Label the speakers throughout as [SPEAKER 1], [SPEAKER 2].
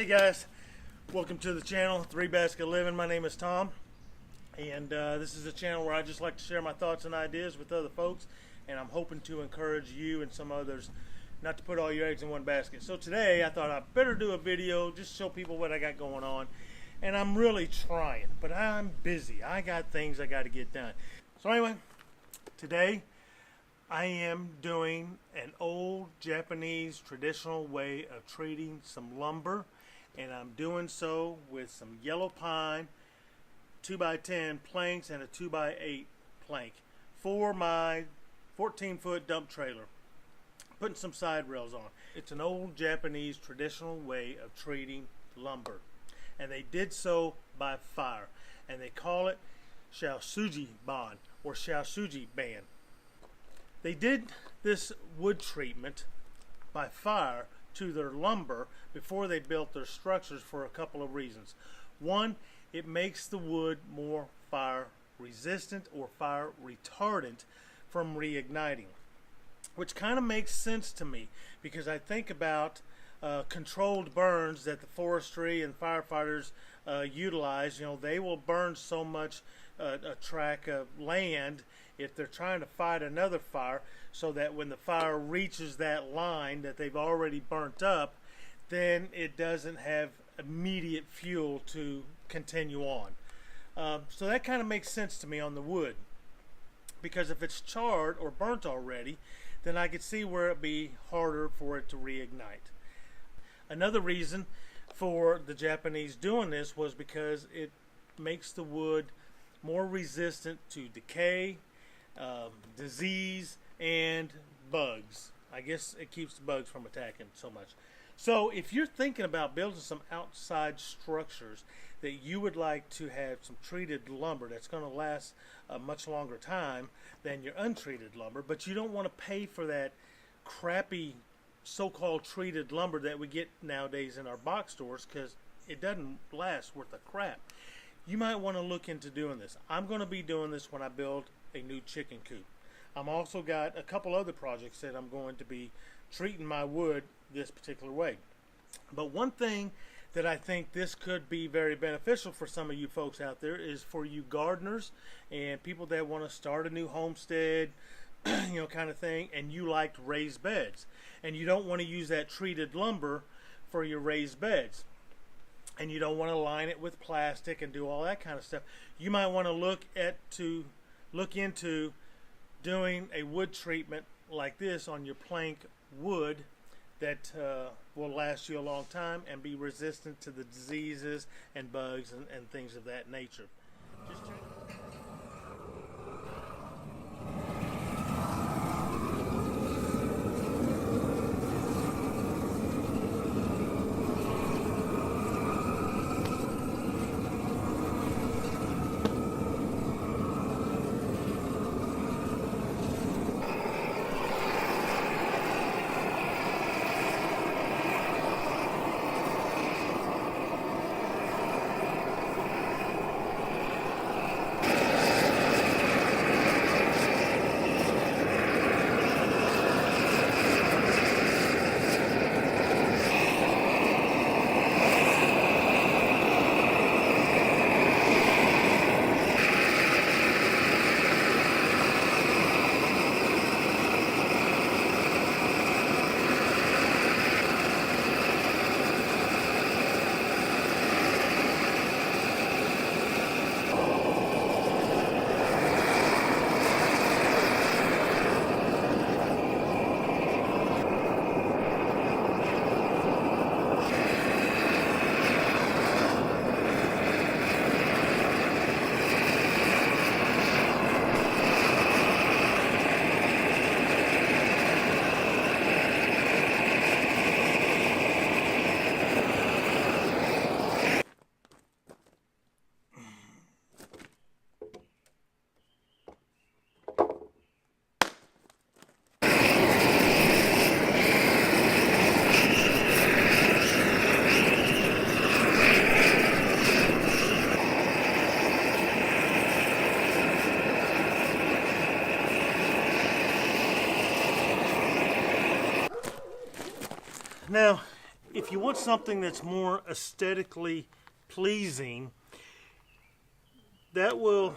[SPEAKER 1] Hey guys, welcome to the channel, 3 Basket Living. My name is Tom, and this is a channel where I just like to share my thoughts and ideas with other folks, and I'm hoping to encourage you and some others not to put all your eggs in one basket. So today I thought I'd better do a video, just show people what I got going on, and I'm really trying, but I'm busy. I got things I got to get done. So anyway, today I am doing an old Japanese traditional way of treating some lumber, and I'm doing so with some yellow pine 2x10 planks and a 2x8 plank for my 14-foot dump trailer, putting some side rails on. It's an old Japanese traditional way of treating lumber, and they did so by fire, and they call it Shou Sogi Ban or Shou Sogi Ban. They did this wood treatment by fire to their lumber before they built their structures for a couple of reasons. One, it makes the wood more fire resistant or fire retardant from reigniting, which kind of makes sense to me because I think about controlled burns that the forestry and firefighters utilize. You know, they will burn so much a tract of land if they're trying to fight another fire, so that when the fire reaches that line that they've already burnt up, then it doesn't have immediate fuel to continue on. So that kind of makes sense to me on the wood, because if it's charred or burnt already, then I could see where it'd be harder for it to reignite. Another reason for the Japanese doing this was because it makes the wood more resistant to decay, disease, and bugs. I guess it keeps the bugs from attacking so much. So if you're thinking about building some outside structures that you would like to have some treated lumber that's going to last a much longer time than your untreated lumber, but you don't want to pay for that crappy so-called treated lumber that we get nowadays in our box stores, because it doesn't last worth a crap, you might want to look into doing this. I'm going to be doing this when I build a new chicken coop. I'm also got a couple other projects that I'm going to be treating my wood this particular way. But one thing that I think this could be very beneficial for some of you folks out there is for you gardeners and people that want to start a new homestead, you know, kind of thing, and you like raised beds, and you don't want to use that treated lumber for your raised beds, and you don't want to line it with plastic and do all that kind of stuff. You might want to look into doing a wood treatment like this on your plank wood that will last you a long time and be resistant to the diseases and bugs and things of that nature. Just check. Now, if you want something that's more aesthetically pleasing, that will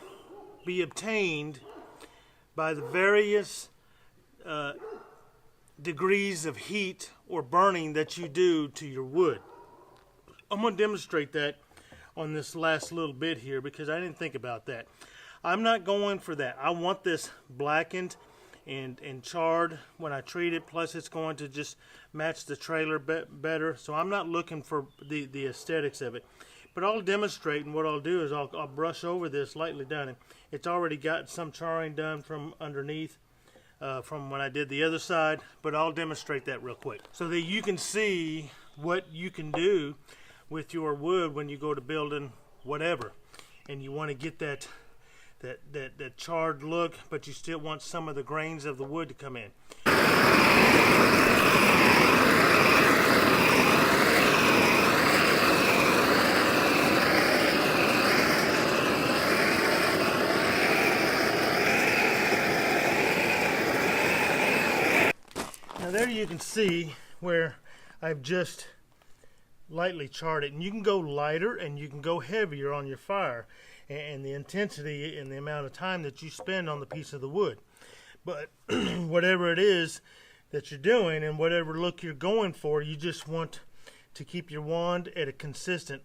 [SPEAKER 1] be obtained by the various degrees of heat or burning that you do to your wood. I'm going to demonstrate that on this last little bit here because I didn't think about that. I'm not going for that. I want this blackened and charred when I treat it, plus it's going to just match the trailer better. So I'm not looking for the aesthetics of it. But I'll demonstrate, and what I'll do is I'll brush over this lightly done. It's already got some charring done from underneath from when I did the other side, but I'll demonstrate that real quick so that you can see what you can do with your wood when you go to building whatever, and you want to get that charred look, but you still want some of the grains of the wood to come in. Now there you can see where I've just lightly charred it, and you can go lighter and you can go heavier on your fire and the intensity and the amount of time that you spend on the piece of the wood. But whatever it is that you're doing and whatever look you're going for, you just want to keep your wand at a consistent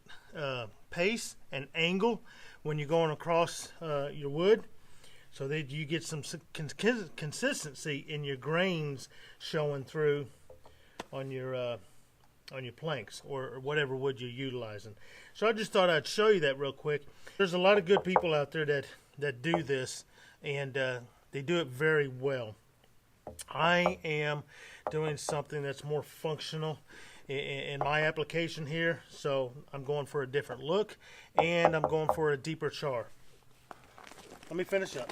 [SPEAKER 1] pace and angle when you're going across your wood, so that you get some consistency in your grains showing through on your planks or whatever wood you're utilizing. So I just thought I'd show you that real quick. There's a lot of good people out there that do this, and they do it very well. I am doing something that's more functional in my application here, so I'm going for a different look, and I'm going for a deeper char. Let me finish up.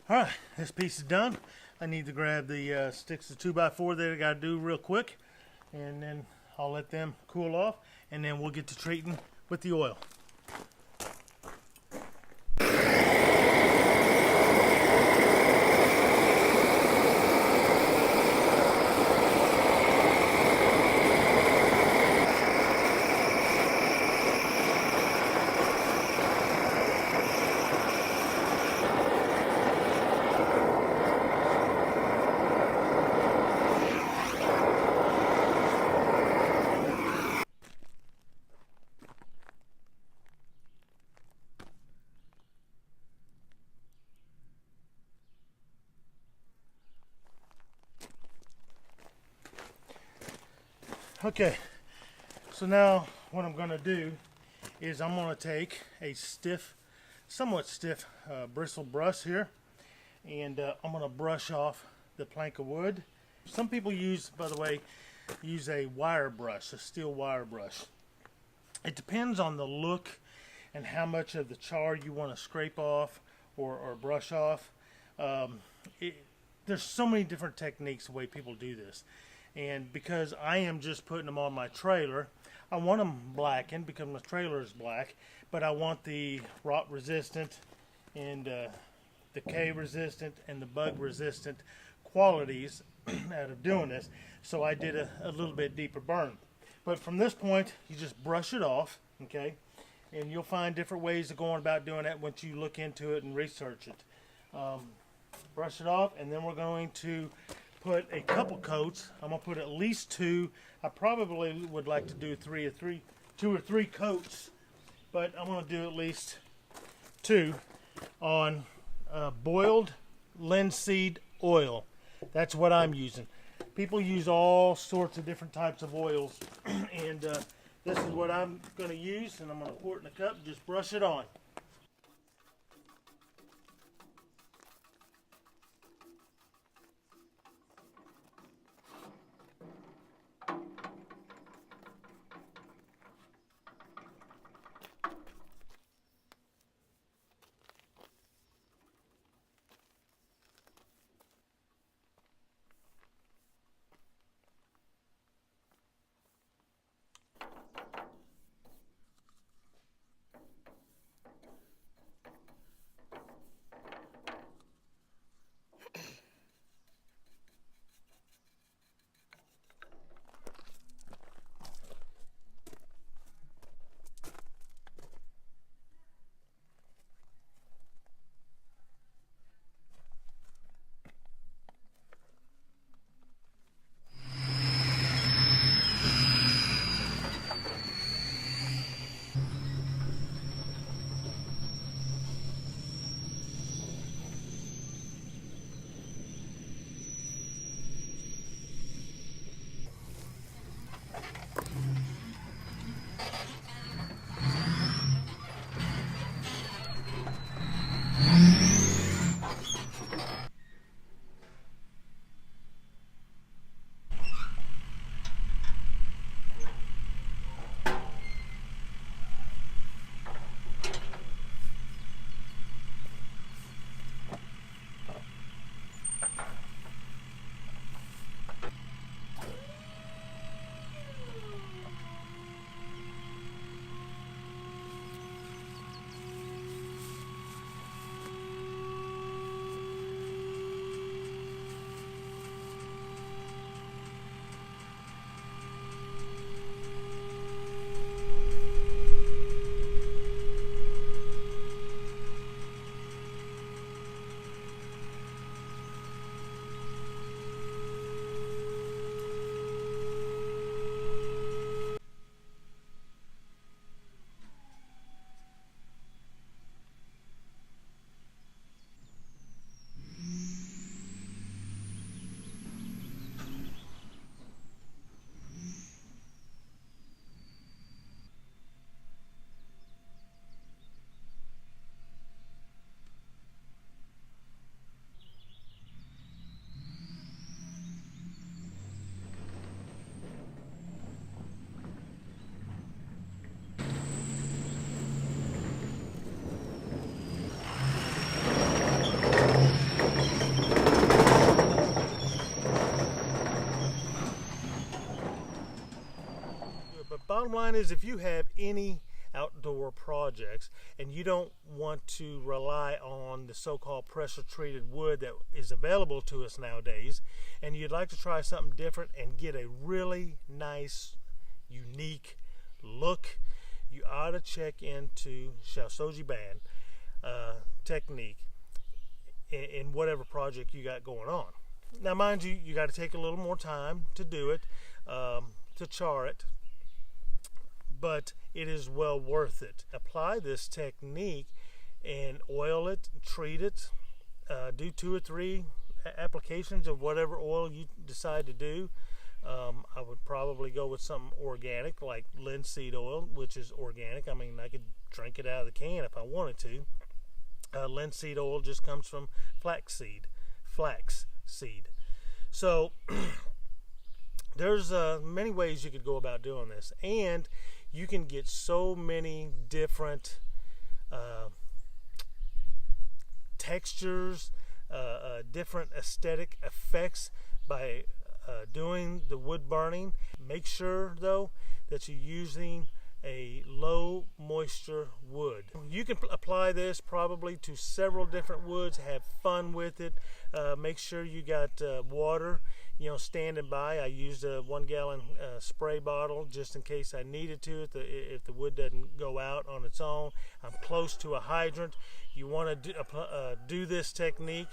[SPEAKER 1] Alright, this piece is done. I need to grab the sticks of 2x4 that I got to do real quick, and then I'll let them cool off, and then we'll get to treating with the oil. Okay, so now what I'm going to do is I'm going to take a somewhat stiff bristle brush here, and I'm going to brush off the plank of wood. Some people by the way, use a wire brush, a steel wire brush. It depends on the look and how much of the char you want to scrape off or brush off. There's so many different techniques the way people do this. And because I am just putting them on my trailer, I want them blackened because my trailer is black, but I want the rot resistant and decay resistant and the bug resistant qualities out of doing this. So I did a little bit deeper burn. But from this point, you just brush it off, okay? And you'll find different ways of going about doing that once you look into it and research it. Brush it off, and then we're going to put a couple coats. I'm going to put at least 2. I probably would like to do 2 or 3 coats, but I'm going to do at least 2 on boiled linseed oil. That's what I'm using. People use all sorts of different types of oils, and this is what I'm going to use, and I'm going to pour it in a cup and just brush it on. bottom line is, if you have any outdoor projects and you don't want to rely on the so-called pressure treated wood that is available to us nowadays, and you'd like to try something different and get a really nice, unique look, you ought to check into Shou Sogi Ban technique in whatever project you got going on. Now, mind you, you got to take a little more time to do it, to char it, but it is well worth it. Apply this technique and oil it, treat it, do 2 or 3 applications of whatever oil you decide to do. I would probably go with something organic like linseed oil, which is organic. I mean, I could drink it out of the can if I wanted to. Linseed oil just comes from flax seed. So there's many ways you could go about doing this, and you can get so many different textures, different aesthetic effects by doing the wood burning. Make sure though that you're using a low moisture wood. You can apply this probably to several different woods. Have fun with it. Make sure you got water, standing by. I used a 1 gallon spray bottle just in case I needed to if the wood doesn't go out on its own. I'm close to a hydrant. You want to do this technique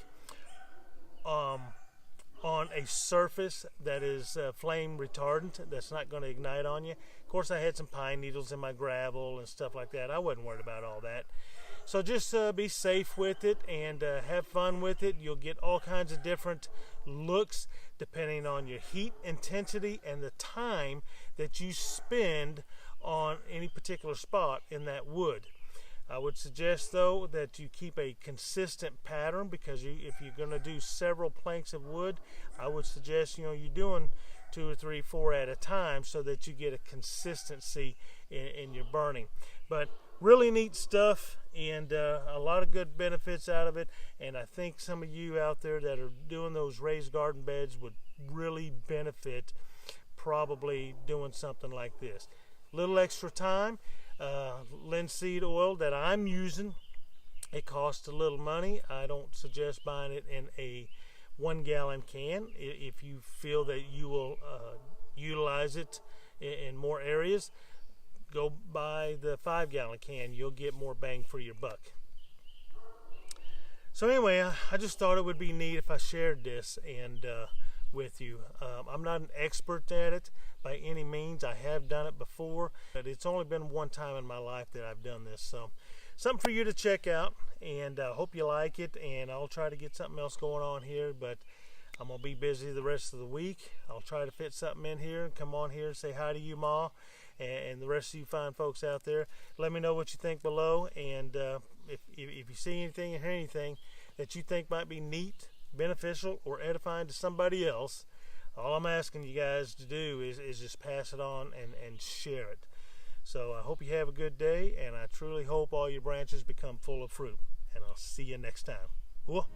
[SPEAKER 1] on a surface that is flame retardant, that's not going to ignite on you. Of course, I had some pine needles in my gravel and stuff like that. I wasn't worried about all that. So just be safe with it and have fun with it. You'll get all kinds of different looks depending on your heat intensity and the time that you spend on any particular spot in that wood. I would suggest though that you keep a consistent pattern, because if you're going to do several planks of wood, I would suggest you're doing 2 or 3, 4 at a time so that you get a consistency in your burning. But really neat stuff, and a lot of good benefits out of it. And I think some of you out there that are doing those raised garden beds would really benefit probably doing something like this. Little extra time. Linseed oil that I'm using, it costs a little money. I don't suggest buying it in a 1 gallon can. If you feel that you will utilize it in more areas, go buy the 5 gallon can. You'll get more bang for your buck. So anyway, I just thought it would be neat if I shared this and with you. I'm not an expert at it by any means. I have done it before, but it's only been one time in my life that I've done this. So something for you to check out, and I hope you like it. And I'll try to get something else going on here, but I'm gonna be busy the rest of the week. I'll try to fit something in here and come on here and say hi to you, Ma, and the rest of you fine folks out there. Let me know what you think below, and if you see anything or hear anything that you think might be neat, beneficial, or edifying to somebody else, all I'm asking you guys to do is just pass it on and share it. So I hope you have a good day, and I truly hope all your branches become full of fruit. And I'll see you next time. Whoa.